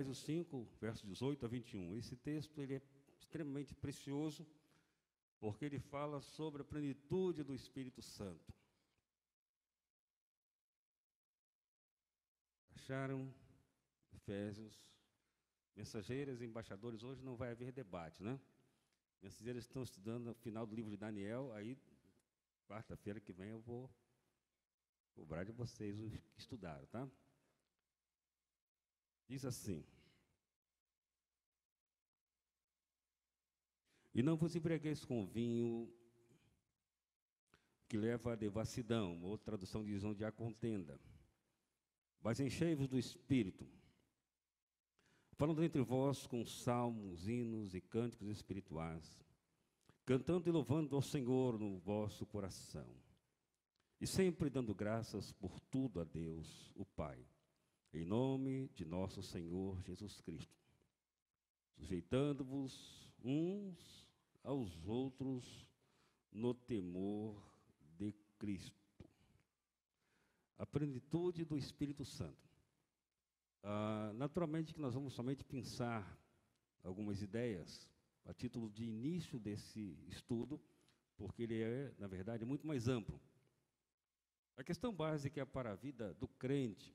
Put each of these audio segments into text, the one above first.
Efésios 5, versos 18 a 21. Esse texto ele é extremamente precioso, porque ele fala sobre a plenitude do Espírito Santo. Acharam? Efésios. Mensageiros e embaixadores, hoje não vai haver debate, né? Mensageiros estão estudando no final do livro de Daniel, aí, quarta-feira que vem, eu vou cobrar de vocês os que estudaram, tá? Diz assim: e não vos embriagueis com vinho que leva à devassidão, outra tradução diz onde há contenda, mas enchei-vos do Espírito, falando entre vós com salmos, hinos e cânticos espirituais, cantando e louvando ao Senhor no vosso coração, e sempre dando graças por tudo a Deus, o Pai, em nome de nosso Senhor Jesus Cristo, sujeitando-vos uns aos outros no temor de Cristo. A plenitude do Espírito Santo. Naturalmente que nós vamos somente pensar algumas ideias a título de início desse estudo, porque ele é, na verdade, muito mais amplo. A questão básica para a vida do crente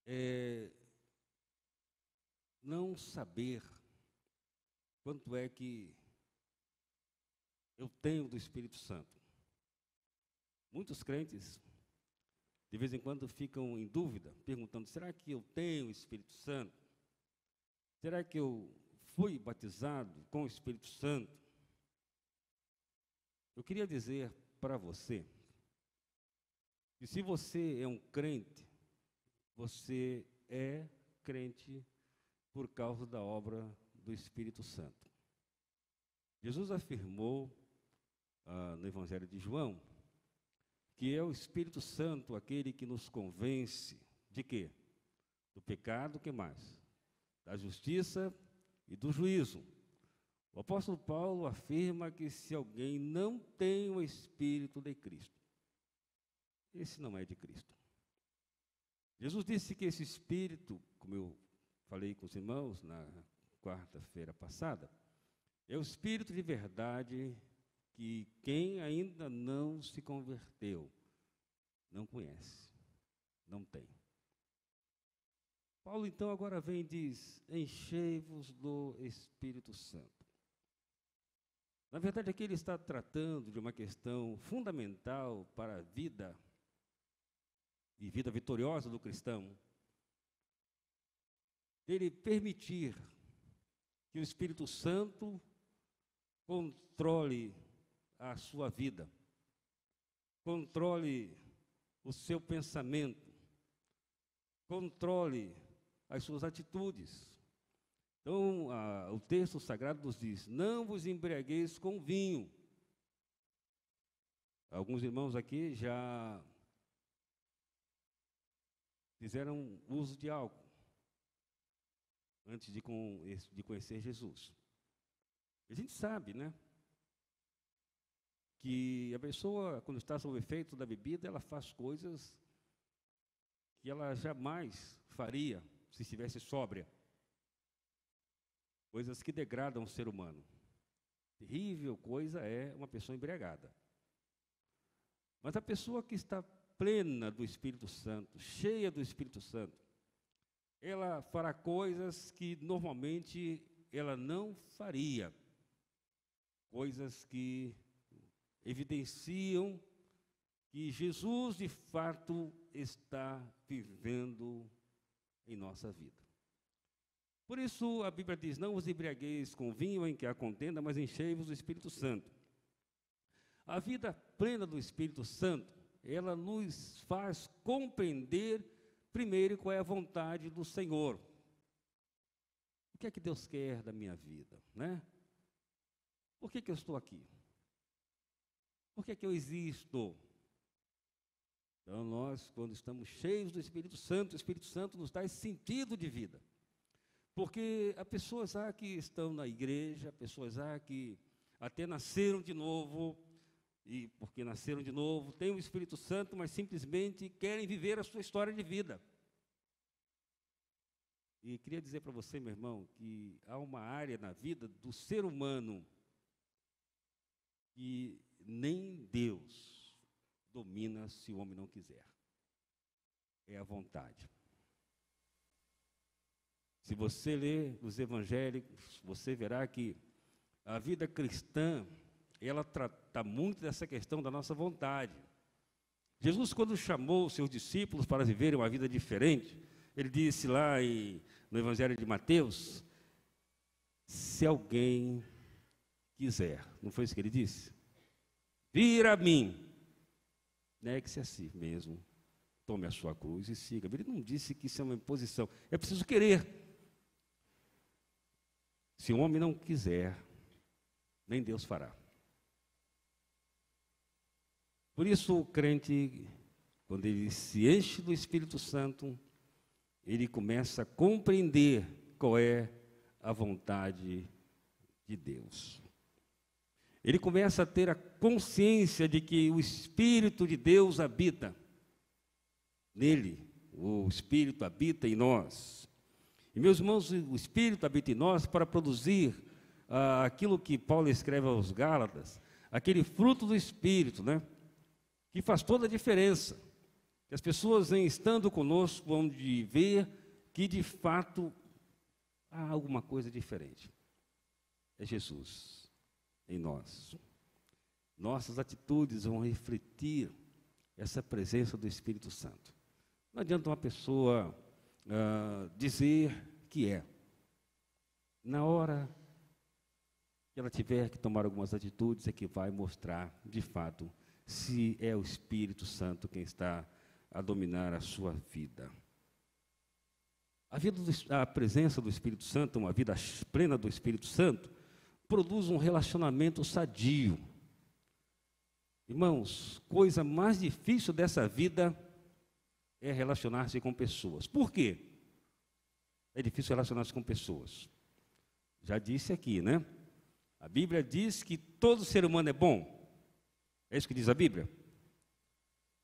é não saber quanto é que eu tenho do Espírito Santo. Muitos crentes, de vez em quando, ficam em dúvida, perguntando: será que eu tenho o Espírito Santo? Será que eu fui batizado com o Espírito Santo? Eu queria dizer para você que se você é um crente, você é crente por causa da obra do Espírito Santo. Jesus afirmou no Evangelho de João que é o Espírito Santo aquele que nos convence de quê? Do pecado, o que mais? Da justiça e do juízo. O apóstolo Paulo afirma que se alguém não tem o Espírito de Cristo, esse não é de Cristo. Jesus disse que esse Espírito, como eu falei com os irmãos na quarta-feira passada, é o Espírito de verdade que quem ainda não se converteu não conhece, não tem. Paulo, então, agora vem e diz: enchei-vos do Espírito Santo. Na verdade, aqui ele está tratando de uma questão fundamental para a vida e vida vitoriosa do cristão, ele permitir que o Espírito Santo controle a sua vida, controle o seu pensamento, controle as suas atitudes. Então, o texto sagrado nos diz: não vos embriagueis com vinho. Alguns irmãos aqui já fizeram uso de álcool antes de conhecer Jesus. A gente sabe, né, que a pessoa, quando está sob o efeito da bebida, ela faz coisas que ela jamais faria se estivesse sóbria. Coisas que degradam o ser humano. Terrível coisa é uma pessoa embriagada. Mas a pessoa que está plena do Espírito Santo, cheia do Espírito Santo, ela fará coisas que normalmente ela não faria. Coisas que evidenciam que Jesus, de fato, está vivendo em nossa vida. Por isso, a Bíblia diz: não vos embriagueis com vinho em que há contenda, mas enchei-vos do Espírito Santo. A vida plena do Espírito Santo, ela nos faz compreender, primeiro, qual é a vontade do Senhor. O que é que Deus quer da minha vida, né? Por que eu estou aqui? Por que eu existo? Então, nós, quando estamos cheios do Espírito Santo, o Espírito Santo nos dá esse sentido de vida. Porque há pessoas que estão na igreja, pessoas que até nasceram de novo, e porque nasceram de novo, têm o Espírito Santo, mas simplesmente querem viver a sua história de vida. E queria dizer para você, meu irmão, que há uma área na vida do ser humano que nem Deus domina se o homem não quiser. É a vontade. Se você ler os evangélicos, você verá que a vida cristã, ela trata muito dessa questão da nossa vontade. Jesus, quando chamou os seus discípulos para viverem uma vida diferente, ele disse lá no Evangelho de Mateus, se alguém quiser, não foi isso que ele disse? Vir a mim, negue-se a si mesmo, tome a sua cruz e siga. Ele não disse que isso é uma imposição, é preciso querer. Se o homem não quiser, nem Deus fará. Por isso o crente, quando ele se enche do Espírito Santo, ele começa a compreender qual é a vontade de Deus. Ele começa a ter a consciência de que o Espírito de Deus habita nele, o Espírito habita em nós. E, meus irmãos, o Espírito habita em nós para produzir aquilo que Paulo escreve aos Gálatas, aquele fruto do Espírito, né? Que faz toda a diferença. Que as pessoas, em estando conosco, vão ver que, de fato, há alguma coisa diferente. É Jesus em nós. Nossas atitudes vão refletir essa presença do Espírito Santo. Não adianta uma pessoa dizer que é. Na hora que ela tiver que tomar algumas atitudes, é que vai mostrar, de fato, se é o Espírito Santo quem está a dominar a sua vida. A presença do Espírito Santo, uma vida plena do Espírito Santo, produz um relacionamento sadio. Irmãos, coisa mais difícil dessa vida é relacionar-se com pessoas. Por quê? É difícil relacionar-se com pessoas. Já disse aqui, né? A Bíblia diz que todo ser humano é bom. É isso que diz a Bíblia?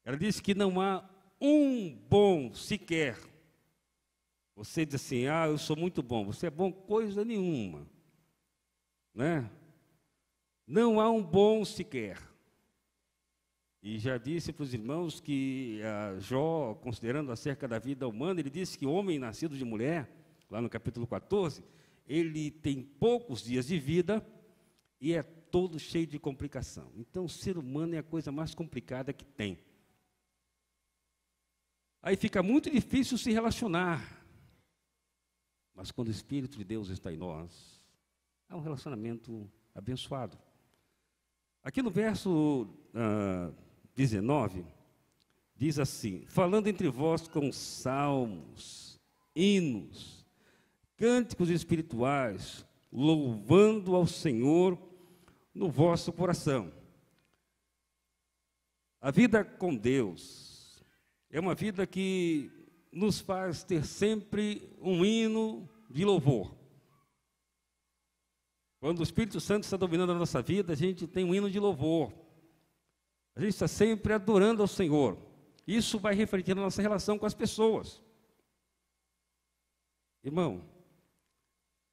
Ela diz que não há um bom sequer. Você diz assim, eu sou muito bom. Você é bom coisa nenhuma. Né? Não há um bom sequer. E já disse para os irmãos que Jó, considerando acerca da vida humana, ele disse que o homem nascido de mulher, lá no capítulo 14, ele tem poucos dias de vida e é todo cheio de complicação. Então, o ser humano é a coisa mais complicada que tem. Aí fica muito difícil se relacionar. Mas quando o Espírito de Deus está em nós, há um relacionamento abençoado. Aqui no verso 19, diz assim, falando entre vós com salmos, hinos, cânticos espirituais, louvando ao Senhor no vosso coração. A vida com Deus é uma vida que nos faz ter sempre um hino de louvor. Quando o Espírito Santo está dominando a nossa vida, a gente tem um hino de louvor. A gente está sempre adorando ao Senhor. Isso vai refletir na nossa relação com as pessoas. Irmão,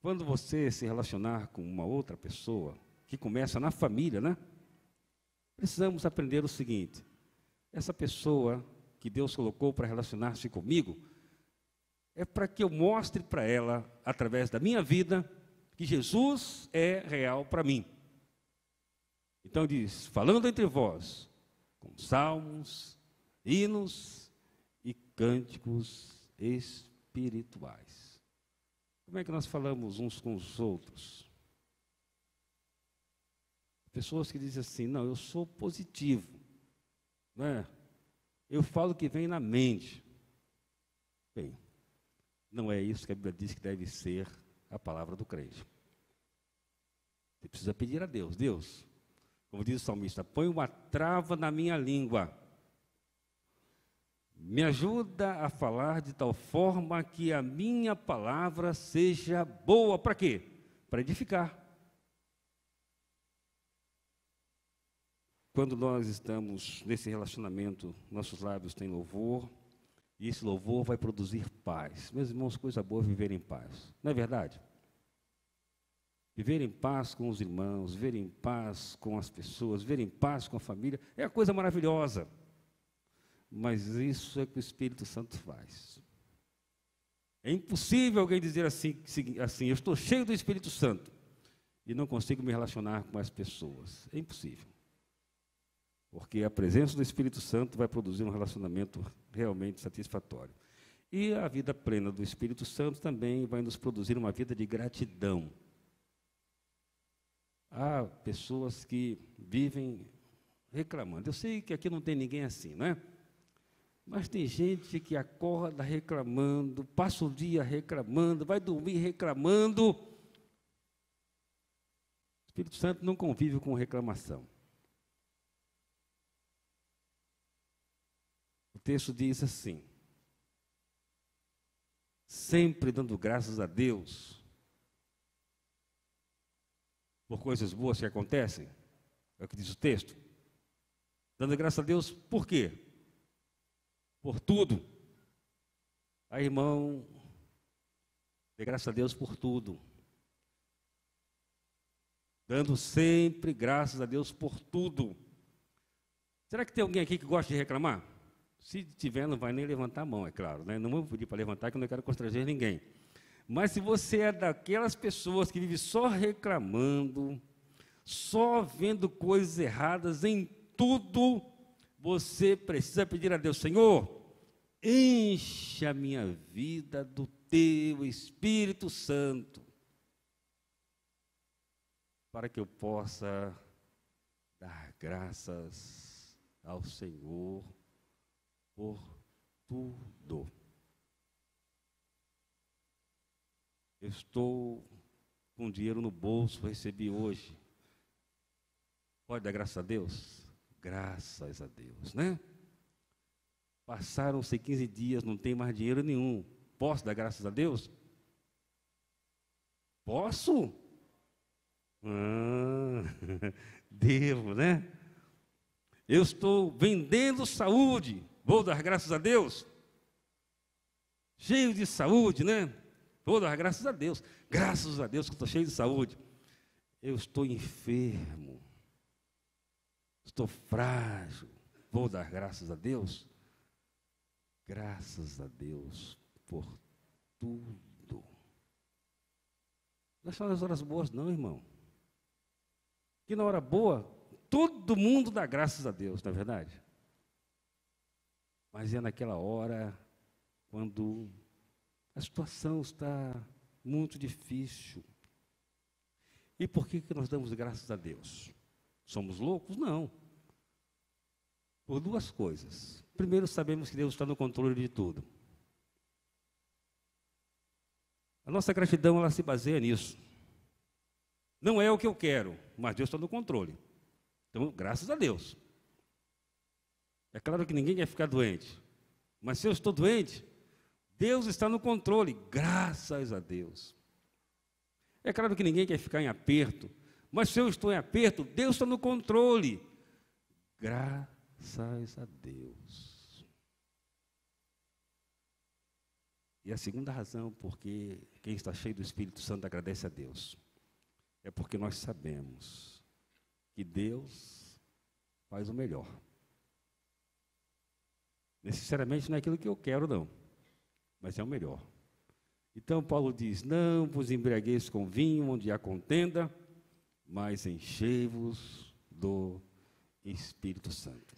quando você se relacionar com uma outra pessoa, que começa na família, né? Precisamos aprender o seguinte: essa pessoa que Deus colocou para relacionar-se comigo, é para que eu mostre para ela, através da minha vida, que Jesus é real para mim. Então diz, falando entre vós, com salmos, hinos e cânticos espirituais. Como é que nós falamos uns com os outros? Pessoas que dizem assim, não, eu sou positivo, né? Eu falo o que vem na mente. Bem, não é isso que a Bíblia diz que deve ser a palavra do crente. Você precisa pedir a Deus, Deus, como diz o salmista, põe uma trava na minha língua. Me ajuda a falar de tal forma que a minha palavra seja boa. Para quê? Para edificar. Quando nós estamos nesse relacionamento, nossos lábios têm louvor, E esse louvor vai produzir paz. Meus irmãos, coisa boa é viver em paz. Não é verdade? Viver em paz com os irmãos, viver em paz com as pessoas, viver em paz com a família, é uma coisa maravilhosa. Mas isso é o que o Espírito Santo faz. É impossível alguém dizer assim, eu estou cheio do Espírito Santo e não consigo me relacionar com as pessoas. É impossível. Porque a presença do Espírito Santo vai produzir um relacionamento realmente satisfatório. E a vida plena do Espírito Santo também vai nos produzir uma vida de gratidão. Há pessoas que vivem reclamando. Eu sei que aqui não tem ninguém assim, não é? Mas tem gente que acorda reclamando, passa o dia reclamando, vai dormir reclamando. O Espírito Santo não convive com reclamação. O texto diz assim: sempre dando graças a Deus por coisas boas que acontecem, é o que diz o texto. Dando graças a Deus por quê? Por tudo. Aí, irmão, dê graças a Deus por tudo. Dando sempre graças a Deus por tudo. Será que tem alguém aqui que gosta de reclamar? Se tiver, não vai nem levantar a mão, é claro, né? Não vou pedir para levantar, que eu não quero constranger ninguém. Mas se você é daquelas pessoas que vivem só reclamando, só vendo coisas erradas em tudo, você precisa pedir a Deus: Senhor, enche a minha vida do Teu Espírito Santo, para que eu possa dar graças ao Senhor por tudo. Eu estou com dinheiro no bolso, recebi hoje. Pode dar graças a Deus? Graças a Deus, né? Passaram-se 15 dias, não tem mais dinheiro nenhum. Posso dar graças a Deus? Posso? Devo, né? Eu estou vendendo saúde, vou dar graças a Deus? Cheio de saúde, né? Vou dar graças a Deus. Graças a Deus que estou cheio de saúde. Eu estou enfermo. Estou frágil. Vou dar graças a Deus? Graças a Deus por tudo. Não é só nas horas boas, não, irmão. Que na hora boa, todo mundo dá graças a Deus, não é verdade? Mas é naquela hora, quando a situação está muito difícil. E por que nós damos graças a Deus? Somos loucos? Não. Por duas coisas. Primeiro, sabemos que Deus está no controle de tudo. A nossa gratidão, ela se baseia nisso. Não é o que eu quero, mas Deus está no controle. Então, graças a Deus. É claro que ninguém quer ficar doente. Mas se eu estou doente, Deus está no controle, graças a Deus. É claro que ninguém quer ficar em aperto, mas se eu estou em aperto, Deus está no controle, graças a Deus. E a segunda razão, porque quem está cheio do Espírito Santo agradece a Deus, é porque nós sabemos que Deus faz o melhor. Necessariamente não é aquilo que eu quero, não, mas é o melhor. Então Paulo diz: não vos embriagueis com vinho, onde há contenda, mas enchei-vos do Espírito Santo.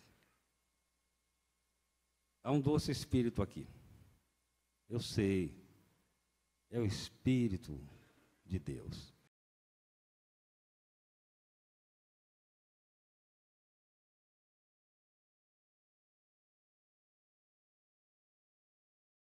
Há um doce Espírito aqui. Eu sei, é o Espírito de Deus.